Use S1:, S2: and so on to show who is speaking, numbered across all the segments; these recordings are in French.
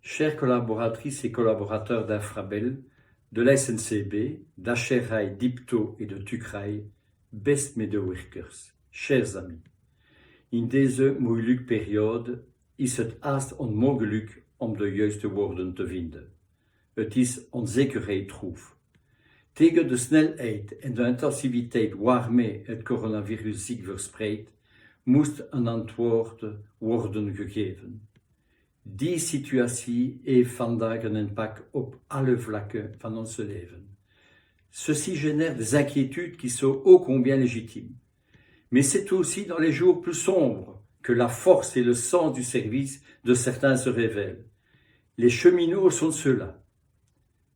S1: Chères collaboratrices et collaborateurs d'Infrabel, de la SNCB, d'Acherij, d'Ipto et de Tukrij, best medewerkers, chers amis. In deze moeilijke periode is het haast onmogelijk om de juiste woorden te vinden. Het is onzekerheid troef. Tegen de snelheid en de intensiviteit waarmee het coronavirus zich verspreidt, moest een antwoord worden gegeven. Die situatie heeft vandaag een impact op alle vlakken van ons leven. Ceci génère des inquiétudes qui sont ô combien légitimes. Mais c'est aussi dans les jours plus sombres que la force et le sens du service de certains se révèlent. Les cheminots sont ceux-là.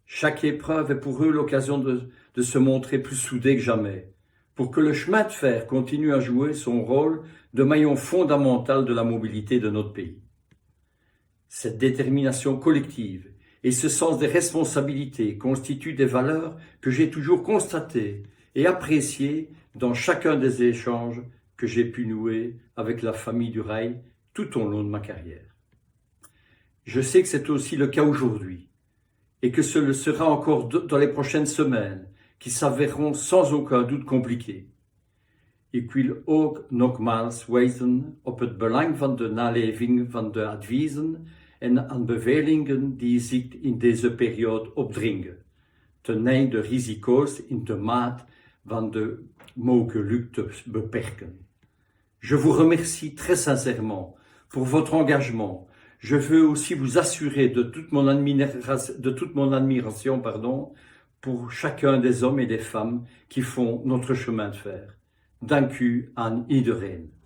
S1: Chaque épreuve est pour eux l'occasion de se montrer plus soudés que jamais, pour que le chemin de fer continue à jouer son rôle de maillon fondamental de la mobilité de notre pays. Cette détermination collective et ce sens des responsabilités constituent des valeurs que j'ai toujours constatées et appréciées dans chacun des échanges que j'ai pu nouer avec la famille du rail tout au long de ma carrière. Je sais que c'est aussi le cas aujourd'hui et que ce le sera encore dans les prochaines semaines qui s'avéreront sans aucun doute compliquées. Ik wil ook nogmaals wijzen op het belang van de naleving van de adviezen en aanbevelingen die zich in deze periode opdringen, ten einde de risico's in de maat van de mogelijk te beperken. Je vous remercie très sincèrement pour votre engagement. Je veux aussi vous assurer de toute mon admiration pour chacun des hommes et des femmes qui font notre chemin de fer. Dank u aan iedereen.